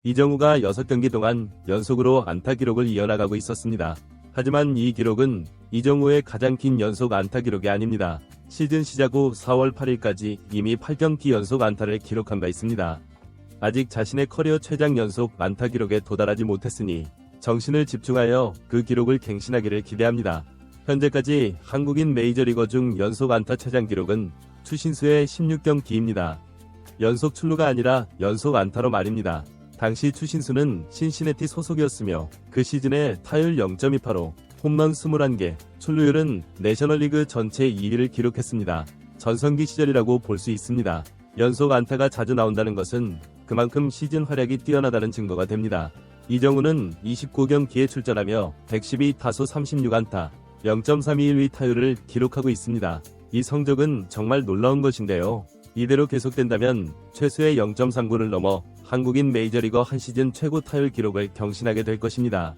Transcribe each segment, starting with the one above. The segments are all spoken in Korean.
이정우가 6경기 동안 연속으로 안타 기록을 이어나가고 있었습니다. 하지만 이 기록은 이정우의 가장 긴 연속 안타 기록이 아닙니다. 시즌 시작 후 4월 8일까지 이미 8경기 연속 안타를 기록한 바 있습니다. 아직 자신의 커리어 최장 연속 안타 기록에 도달하지 못했으니 정신을 집중하여 그 기록을 갱신하기를 기대합니다. 현재까지 한국인 메이저리거 중 연속 안타 최장 기록은 추신수의 16경기입니다. 연속 출루가 아니라 연속 안타로 말입니다. 당시 추신수는 신시내티 소속이었으며 그 시즌에 타율 0.28호, 홈런 21개, 출루율은 내셔널리그 전체 2위를 기록했습니다. 전성기 시절이라고 볼 수 있습니다. 연속 안타가 자주 나온다는 것은 그만큼 시즌 활약이 뛰어나다는 증거가 됩니다. 이정우는 29경기에 출전하며 112타수 36안타, 0.321위 타율을 기록하고 있습니다. 이 성적은 정말 놀라운 것인데요. 이대로 계속된다면 최소의 0.39를 넘어 한국인 메이저리거 한 시즌 최고 타율 기록을 경신하게 될 것입니다.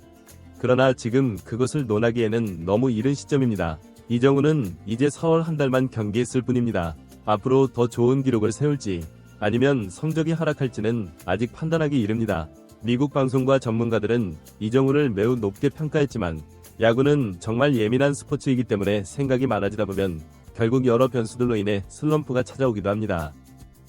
그러나 지금 그것을 논하기에는 너무 이른 시점입니다. 이정우는 이제 4월 한 달만 경기했을 뿐입니다. 앞으로 더 좋은 기록을 세울지 아니면 성적이 하락할지는 아직 판단하기 이릅니다. 미국 방송과 전문가들은 이정우를 매우 높게 평가했지만 야구는 정말 예민한 스포츠이기 때문에 생각이 많아지다 보면 결국 여러 변수들로 인해 슬럼프가 찾아오기도 합니다.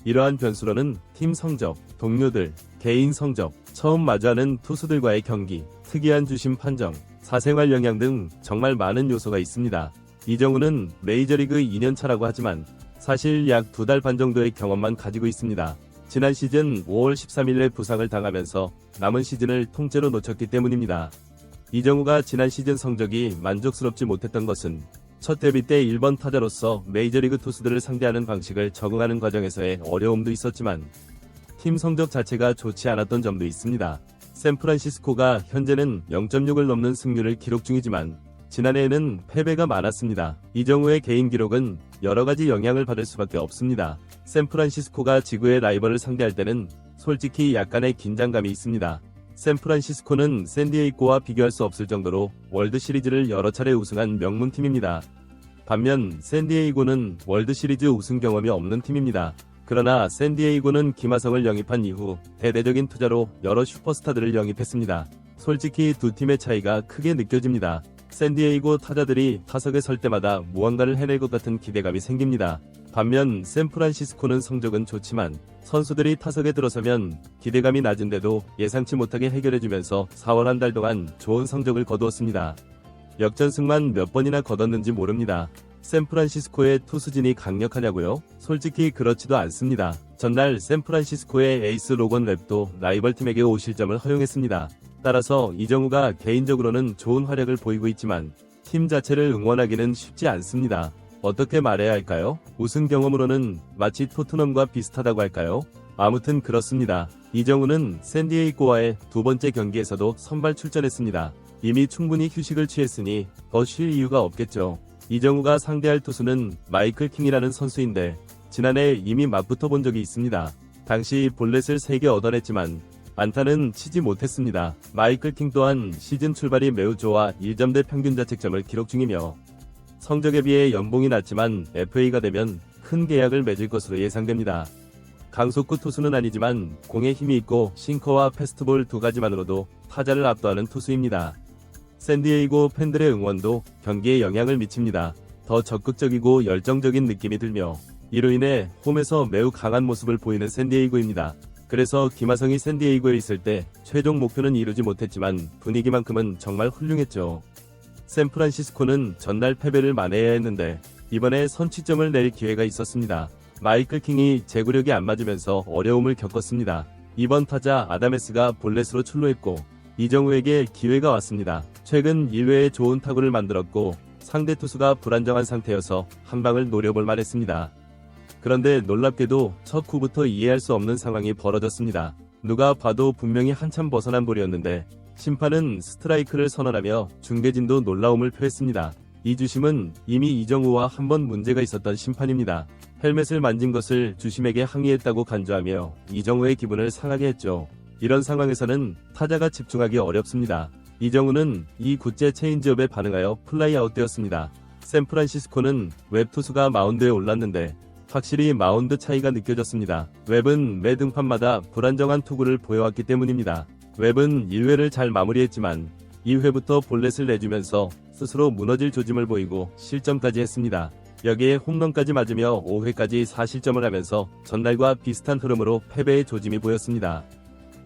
이러한 변수로는 팀 성적, 동료들, 개인 성적, 처음 마주하는 투수들과의 경기, 특이한 주심 판정, 사생활 영향 등 정말 많은 요소가 있습니다. 이정우는 메이저리그 2년차라고 하지만 사실 약 2달 반 정도의 경험만 가지고 있습니다. 지난 시즌 5월 13일에 부상을 당하면서 남은 시즌을 통째로 놓쳤기 때문입니다. 이정우가 지난 시즌 성적이 만족스럽지 못했던 것은 첫 데뷔 때 1번 타자로서 메이저리그 투수들을 상대하는 방식을 적응하는 과정에서의 어려움도 있었지만 팀 성적 자체가 좋지 않았던 점도 있습니다. 샌프란시스코가 현재는 0.6을 넘는 승률을 기록 중이지만 지난해에는 패배가 많았습니다. 이정우의 개인 기록은 여러가지 영향을 받을 수밖에 없습니다. 샌프란시스코가 지구의 라이벌을 상대할 때는 솔직히 약간의 긴장감이 있습니다. 샌프란시스코는 샌디에이고와 비교할 수 없을 정도로 월드시리즈를 여러 차례 우승한 명문팀입니다. 반면 샌디에이고는 월드시리즈 우승 경험이 없는 팀입니다. 그러나 샌디에이고는 김하성을 영입한 이후 대대적인 투자로 여러 슈퍼스타들을 영입했습니다. 솔직히 두 팀의 차이가 크게 느껴집니다. 샌디에이고 타자들이 타석에 설 때마다 무언가를 해낼 것 같은 기대감이 생깁니다. 반면 샌프란시스코는 성적은 좋지만 선수들이 타석에 들어서면 기대감이 낮은데도 예상치 못하게 해결해주면서 4월 한 달 동안 좋은 성적을 거두었습니다. 역전승만 몇 번이나 거뒀는지 모릅니다. 샌프란시스코의 투수진이 강력하냐고요? 솔직히 그렇지도 않습니다. 전날 샌프란시스코의 에이스 로건 랩도 라이벌팀에게 5실점을 허용했습니다. 따라서 이정우가 개인적으로는 좋은 활약을 보이고 있지만 팀 자체를 응원하기는 쉽지 않습니다. 어떻게 말해야 할까요? 우승 경험으로는 마치 토트넘과 비슷하다고 할까요? 아무튼 그렇습니다. 이정우는 샌디에이고와의 두 번째 경기에서도 선발 출전했습니다. 이미 충분히 휴식을 취했으니 더 쉴 이유가 없겠죠. 이정우가 상대할 투수는 마이클 킹이라는 선수인데 지난해 이미 맞붙어 본 적이 있습니다. 당시 볼넷을 3개 얻어냈지만 안타는 치지 못했습니다. 마이클 킹 또한 시즌 출발이 매우 좋아 1점대 평균 자책점을 기록 중이며 성적에 비해 연봉이 낮지만 FA가 되면 큰 계약을 맺을 것으로 예상됩니다. 강속구 투수는 아니지만 공에 힘이 있고 싱커와 패스트볼 두 가지만으로도 타자를 압도하는 투수입니다. 샌디에이고 팬들의 응원도 경기에 영향을 미칩니다. 더 적극적이고 열정적인 느낌이 들며 이로 인해 홈에서 매우 강한 모습을 보이는 샌디에이고입니다. 그래서 김하성이 샌디에이고에 있을 때 최종 목표는 이루지 못했지만 분위기만큼은 정말 훌륭했죠. 샌프란시스코는 전날 패배를 만회해야 했는데 이번에 선취점을 낼 기회가 있었습니다. 마이클 킹이 제구력이 안 맞으면서 어려움을 겪었습니다. 이번 타자 아다메스가 볼넷으로 출루했고 이정우에게 기회가 왔습니다. 최근 1회에 좋은 타구를 만들었고 상대 투수가 불안정한 상태여서 한 방을 노려볼 만했습니다. 그런데 놀랍게도 첫 구부터 이해할 수 없는 상황이 벌어졌습니다. 누가 봐도 분명히 한참 벗어난 볼이었는데 심판은 스트라이크를 선언하며 중계진도 놀라움을 표했습니다. 이 주심은 이미 이정우와 한 번 문제가 있었던 심판입니다. 헬멧을 만진 것을 주심에게 항의했다고 간주하며 이정우의 기분을 상하게 했죠. 이런 상황에서는 타자가 집중하기 어렵습니다. 이정우는 이 굿제 체인지업에 반응하여 플라이 아웃되었습니다. 샌프란시스코는 웹 투수가 마운드에 올랐는데 확실히 마운드 차이가 느껴졌습니다. 웹은 매 등판마다 불안정한 투구를 보여왔기 때문입니다. 웹은 1회를 잘 마무리했지만 2회부터 볼넷을 내주면서 스스로 무너질 조짐을 보이고 실점까지 했습니다. 여기에 홈런까지 맞으며 5회까지 4실점을 하면서 전날과 비슷한 흐름으로 패배의 조짐이 보였습니다.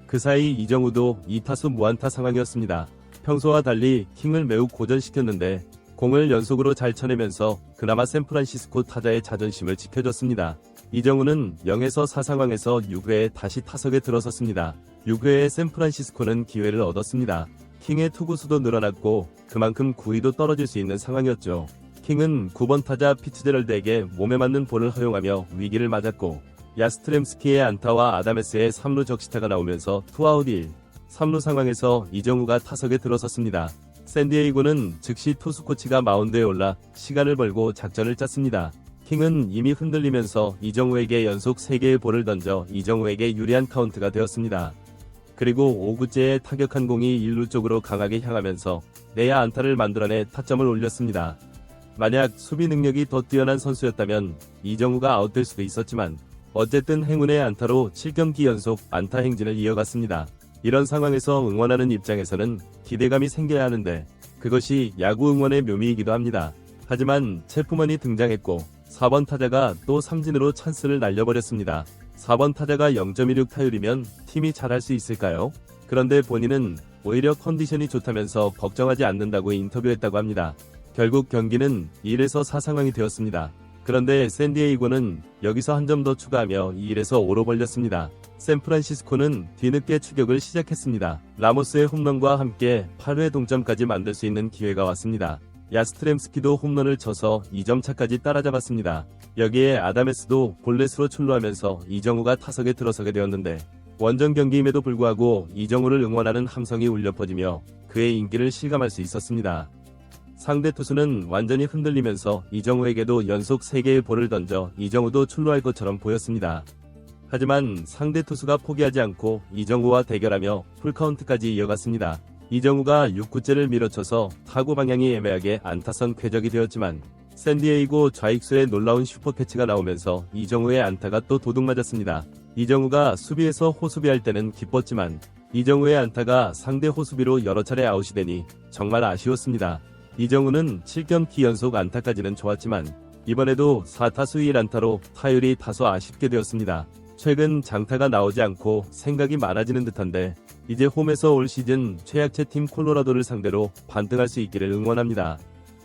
그 사이 이정우도 2타수 무안타 상황이었습니다. 평소와 달리 킹을 매우 고전시켰는데 공을 연속으로 잘 쳐내면서 그나마 샌프란시스코 타자의 자존심을 지켜줬습니다. 이정우는 0에서 4 상황에서 6회에 다시 타석에 들어섰습니다. 6회에 샌프란시스코는 기회를 얻었습니다. 킹의 투구수도 늘어났고 그만큼 구위도 떨어질 수 있는 상황이었죠. 킹은 9번 타자 피츠제럴드에게 몸에 맞는 볼을 허용하며 위기를 맞았고 야스트렘스키의 안타와 아다메스의 3루 적시타가 나오면서 투아웃 1, 3루 상황에서 이정우가 타석에 들어섰습니다. 샌디에이고는 즉시 투수 코치가 마운드에 올라 시간을 벌고 작전을 짰습니다. 킹은 이미 흔들리면서 이정우에게 연속 3개의 볼을 던져 이정우에게 유리한 카운트가 되었습니다. 그리고 5구째의 타격한 공이 1루 쪽으로 강하게 향하면서 내야 안타를 만들어내 타점을 올렸습니다. 만약 수비 능력이 더 뛰어난 선수였다면 이정우가 아웃될 수도 있었지만 어쨌든 행운의 안타로 7경기 연속 안타 행진을 이어갔습니다. 이런 상황에서 응원하는 입장에서는 기대감이 생겨야 하는데 그것이 야구 응원의 묘미이기도 합니다. 하지만 체프먼이 등장했고 4번 타자가 또 삼진으로 찬스를 날려버렸습니다. 4번 타자가 0.16 타율이면 팀이 잘할 수 있을까요? 그런데 본인은 오히려 컨디션이 좋다면서 걱정하지 않는다고 인터뷰했다고 합니다. 결국 경기는 1에서 4 상황이 되었습니다. 그런데 샌디에이고는 여기서 한 점 더 추가하며 2에서 5로 벌렸습니다. 샌프란시스코는 뒤늦게 추격을 시작했습니다. 라모스의 홈런과 함께 8회 동점까지 만들 수 있는 기회가 왔습니다. 야스트렘스키도 홈런을 쳐서 2점 차까지 따라잡았습니다. 여기에 아다메스도 볼넷으로 출루하면서 이정우가 타석에 들어서게 되었는데 원정 경기임에도 불구하고 이정우를 응원하는 함성이 울려 퍼지며 그의 인기를 실감할 수 있었습니다. 상대 투수는 완전히 흔들리면서 이정우에게도 연속 3개의 볼을 던져 이정우도 출루할 것처럼 보였습니다. 하지만 상대 투수가 포기하지 않고 이정우와 대결하며 풀카운트까지 이어갔습니다. 이정우가 6구째를 밀어쳐서 타구 방향이 애매하게 안타선 쾌적이 되었지만 샌디에이고 좌익수의 놀라운 슈퍼캐치가 나오면서 이정우의 안타가 또 도둑맞았습니다. 이정우가 수비에서 호수비할 때는 기뻤지만 이정우의 안타가 상대 호수비로 여러 차례 아웃이 되니 정말 아쉬웠습니다. 이정우는 7경기 연속 안타까지는 좋았지만 이번에도 4타수 1안타로 타율이 다소 아쉽게 되었습니다. 최근 장타가 나오지 않고 생각이 많아지는 듯한데 이제 홈에서 올 시즌 최약체 팀 콜로라도를 상대로 반등할 수 있기를 응원합니다.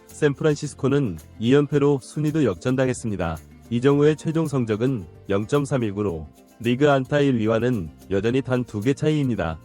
샌프란시스코는 2연패로 순위도 역전당했습니다. 이정우의 최종 성적은 0.319로 리그 안타 1위와는 여전히 단 2개 차이입니다.